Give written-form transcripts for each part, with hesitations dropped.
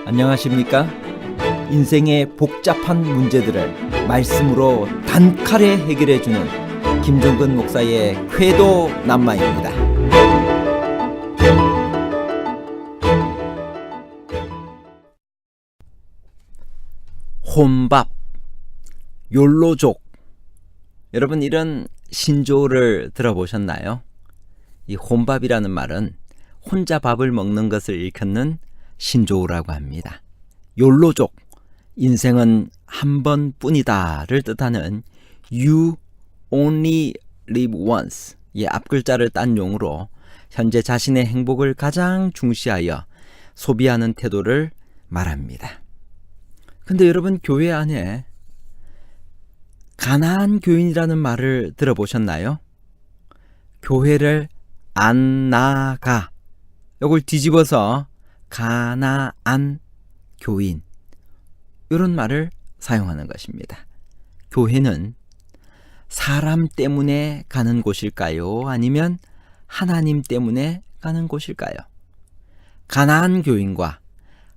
안녕하십니까? 인생의 복잡한 문제들을 말씀으로 단칼에 해결해주는 김종근 목사의 쾌도 남마입니다. 혼밥, 욜로족. 여러분, 이런 신조어를 들어보셨나요? 이 혼밥이라는 말은 혼자 밥을 먹는 것을 일컫는 신조어라고 합니다. 욜로족, 인생은 한 번뿐이다를 뜻하는 You only live once 의 앞글자를 딴 용어로 현재 자신의 행복을 가장 중시하여 소비하는 태도를 말합니다. 근데 여러분, 교회 안에 가난한 교인이라는 말을 들어보셨나요? 교회를 안 나가, 이걸 뒤집어서 가나안 교인, 이런 말을 사용하는 것입니다. 교회는 사람 때문에 가는 곳일까요? 아니면 하나님 때문에 가는 곳일까요? 가나안 교인과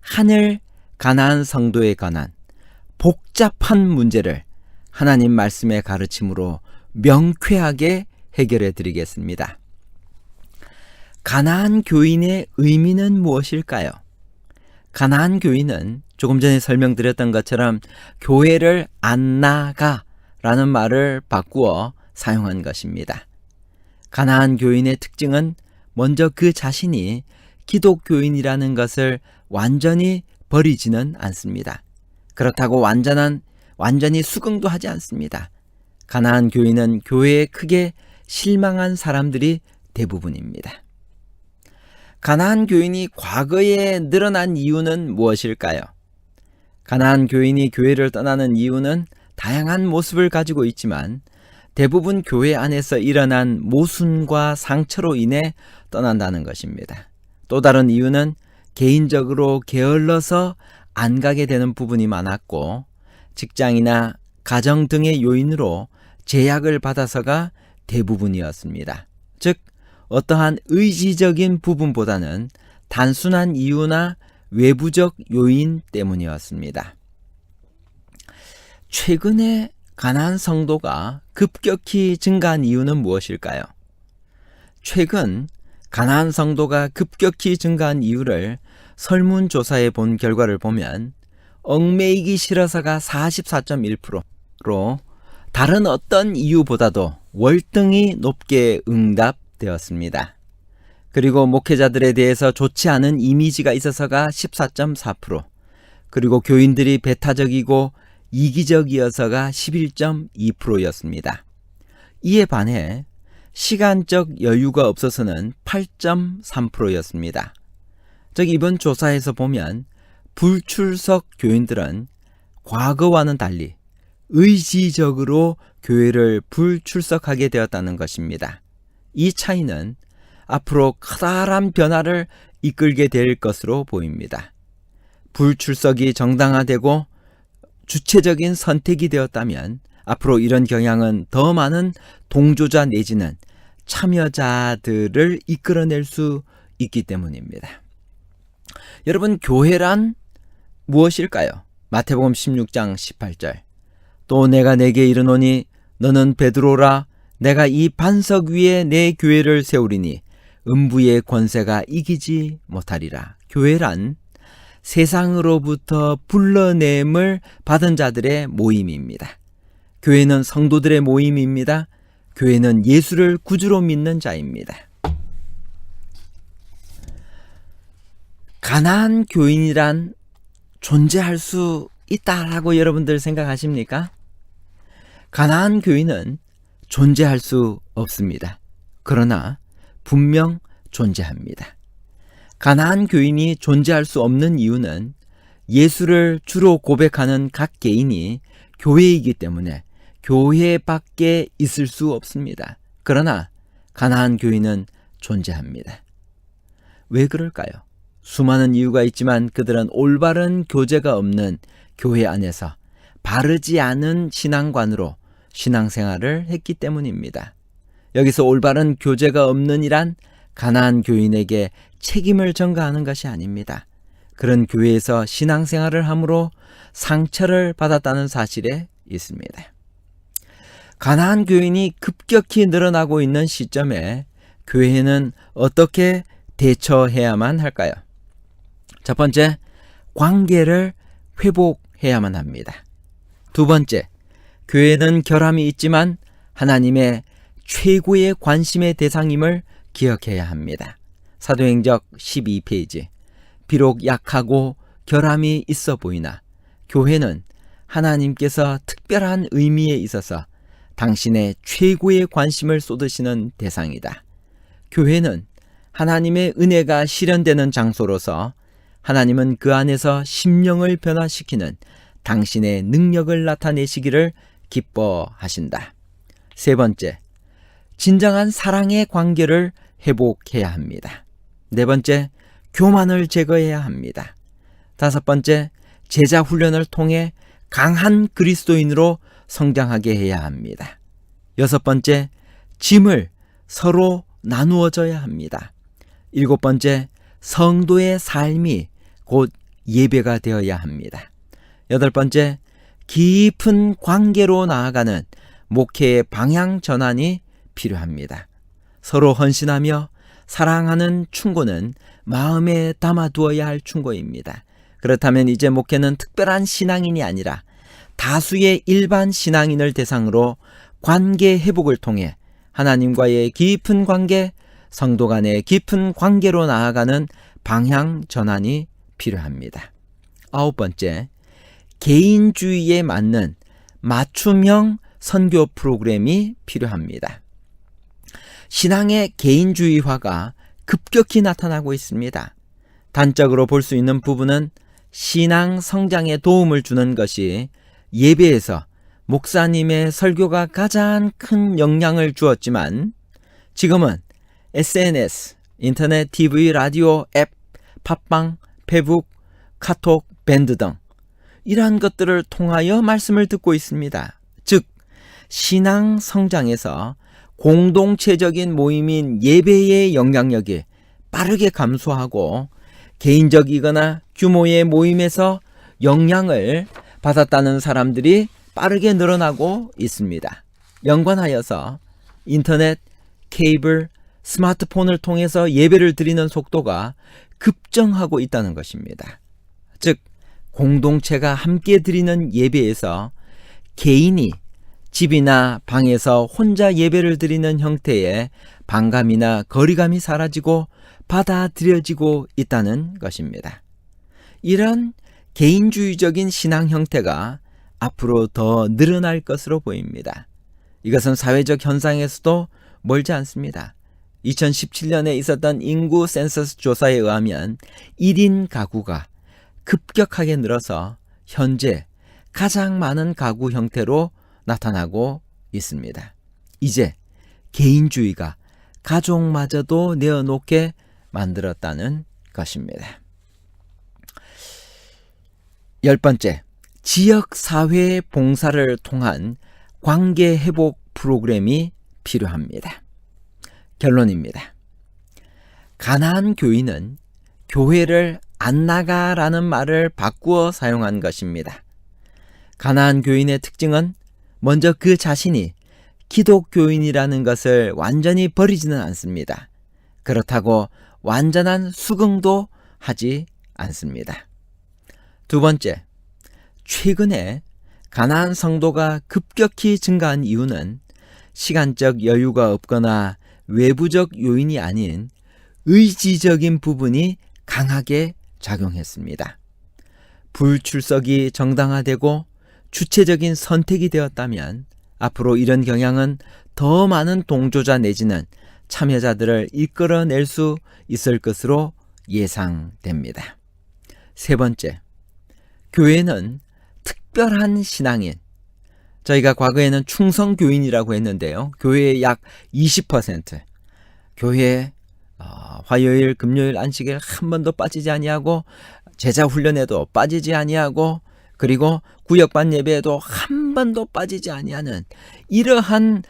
하늘 가나안 성도에 관한 복잡한 문제를 하나님 말씀의 가르침으로 명쾌하게 해결해 드리겠습니다. 가나안 교인의 의미는 무엇일까요? 가나안 교인은 조금 전에 설명드렸던 것처럼 교회를 안 나가 라는 말을 바꾸어 사용한 것입니다. 가나안 교인의 특징은 먼저 그 자신이 기독교인이라는 것을 완전히 버리지는 않습니다. 그렇다고 완전히 수긍도 하지 않습니다. 가나안 교인은 교회에 크게 실망한 사람들이 대부분입니다. 가나안 교인이 과거에 늘어난 이유는 무엇일까요? 가나안 교인이 교회를 떠나는 이유는 다양한 모습을 가지고 있지만 대부분 교회 안에서 일어난 모순과 상처로 인해 떠난다는 것입니다. 또 다른 이유는 개인적으로 게을러서 안 가게 되는 부분이 많았고, 직장이나 가정 등의 요인으로 제약을 받아서가 대부분이었습니다. 즉, 어떠한 의지적인 부분보다는 단순한 이유나 외부적 요인 때문이었습니다. 최근에 가나안 성도가 급격히 증가한 이유는 무엇일까요? 최근 가나안 성도가 급격히 증가한 이유를 설문조사에 본 결과를 보면 얽매이기 싫어서가 44.1%로 다른 어떤 이유보다도 월등히 높게 응답되었습니다. 그리고 목회자들에 대해서 좋지 않은 이미지가 있어서가 14.4%, 그리고 교인들이 배타적이고 이기적이어서가 11.2%였습니다. 이에 반해 시간적 여유가 없어서는 8.3%였습니다. 즉, 이번 조사에서 보면 불출석 교인들은 과거와는 달리 의지적으로 교회를 불출석하게 되었다는 것입니다. 이 차이는 앞으로 커다란 변화를 이끌게 될 것으로 보입니다. 불출석이 정당화되고 주체적인 선택이 되었다면 앞으로 이런 경향은 더 많은 동조자 내지는 참여자들을 이끌어낼 수 있기 때문입니다. 여러분, 교회란 무엇일까요? 마태복음 16장 18절. 또 내가 네게 이르노니 너는 베드로라, 내가 이 반석 위에 내 교회를 세우리니 음부의 권세가 이기지 못하리라. 교회란 세상으로부터 불러냄을 받은 자들의 모임입니다. 교회는 성도들의 모임입니다. 교회는 예수를 구주로 믿는 자입니다. 가난한 교인이란 존재할 수 있다라고 여러분들 생각하십니까? 가난한 교인은 존재할 수 없습니다. 그러나 분명 존재합니다. 가난한 교인이 존재할 수 없는 이유는 예수를 주로 고백하는 각 개인이 교회이기 때문에 교회 밖에 있을 수 없습니다. 그러나 가난한 교인은 존재합니다. 왜 그럴까요? 수많은 이유가 있지만 그들은 올바른 교제가 없는 교회 안에서 바르지 않은 신앙관으로 신앙생활을 했기 때문입니다. 여기서 올바른 교제가 없는 이란 가나안 교인에게 책임을 전가하는 것이 아닙니다. 그런 교회에서 신앙생활을 함으로 상처를 받았다는 사실에 있습니다. 가나안 교인이 급격히 늘어나고 있는 시점에 교회는 어떻게 대처해야만 할까요? 첫 번째, 관계를 회복해야만 합니다. 두 번째, 교회는 결함이 있지만 하나님의 최고의 관심의 대상임을 기억해야 합니다. 사도행적 12페이지. 비록 약하고 결함이 있어 보이나 교회는 하나님께서 특별한 의미에 있어서 당신의 최고의 관심을 쏟으시는 대상이다. 교회는 하나님의 은혜가 실현되는 장소로서 하나님은 그 안에서 심령을 변화시키는 당신의 능력을 나타내시기를 기뻐하신다. 세 번째, 진정한 사랑의 관계를 회복해야 합니다. 네 번째, 교만을 제거해야 합니다. 다섯 번째, 제자 훈련을 통해 강한 그리스도인으로 성장하게 해야 합니다. 여섯 번째, 짐을 서로 나누어져야 합니다. 일곱 번째, 성도의 삶이 곧 예배가 되어야 합니다. 여덟 번째, 깊은 관계로 나아가는 목회의 방향 전환이 필요합니다. 서로 헌신하며 사랑하는 충고는 마음에 담아두어야 할 충고입니다. 그렇다면 이제 목회는 특별한 신앙인이 아니라 다수의 일반 신앙인을 대상으로 관계 회복을 통해 하나님과의 깊은 관계, 성도 간의 깊은 관계로 나아가는 방향 전환이 필요합니다. 아홉 번째, 개인주의에 맞는 맞춤형 선교 프로그램이 필요합니다. 신앙의 개인주의화가 급격히 나타나고 있습니다. 단적으로 볼 수 있는 부분은 신앙 성장에 도움을 주는 것이 예배에서 목사님의 설교가 가장 큰 영향을 주었지만 지금은 SNS, 인터넷, TV, 라디오, 앱, 팟빵, 페북, 카톡, 밴드 등 이러한 것들을 통하여 말씀을 듣고 있습니다. 즉, 신앙 성장에서 공동체적인 모임인 예배의 영향력이 빠르게 감소하고 개인적이거나 규모의 모임에서 영향을 받았다는 사람들이 빠르게 늘어나고 있습니다. 연관하여서 인터넷, 케이블, 스마트폰을 통해서 예배를 드리는 속도가 급증하고 있다는 것입니다. 즉, 공동체가 함께 드리는 예배에서 개인이 집이나 방에서 혼자 예배를 드리는 형태의 반감이나 거리감이 사라지고 받아들여지고 있다는 것입니다. 이런 개인주의적인 신앙 형태가 앞으로 더 늘어날 것으로 보입니다. 이것은 사회적 현상에서도 멀지 않습니다. 2017년에 있었던 인구 센서스 조사에 의하면 1인 가구가 급격하게 늘어서 현재 가장 많은 가구 형태로 나타나고 있습니다. 이제 개인주의가 가족마저도 내어놓게 만들었다는 것입니다. 10번째, 지역사회 봉사를 통한 관계 회복 프로그램이 필요합니다. 결론입니다. 가나안 교인은 교회를 안 나가라는 말을 바꾸어 사용한 것입니다. 가나안 교인의 특징은 먼저 그 자신이 기독교인이라는 것을 완전히 버리지는 않습니다. 그렇다고 완전한 수긍도 하지 않습니다. 두 번째, 최근에 가나안 성도가 급격히 증가한 이유는 시간적 여유가 없거나 외부적 요인이 아닌 의지적인 부분이 강하게 작용했습니다. 불출석이 정당화되고 주체적인 선택이 되었다면 앞으로 이런 경향은 더 많은 동조자 내지는 참여자들을 이끌어낼 수 있을 것으로 예상됩니다. 세 번째, 교회는 특별한 신앙인, 저희가 과거에는 충성교인이라고 했는데요. 교회의 약 20%, 교회 화요일, 금요일, 안식일 한 번도 빠지지 아니하고 제자 훈련에도 빠지지 아니하고 그리고 구역반 예배에도 한 번도 빠지지 아니하는 이러한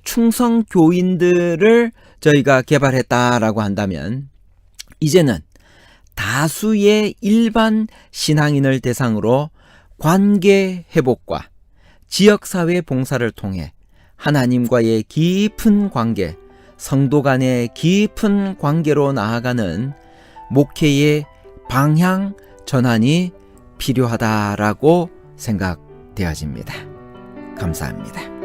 충성 교인들을 저희가 개발했다라고 한다면, 이제는 다수의 일반 신앙인을 대상으로 관계 회복과 지역사회 봉사를 통해 하나님과의 깊은 관계, 성도 간의 깊은 관계로 나아가는 목회의 방향 전환이 필요하다라고 생각되어집니다. 감사합니다.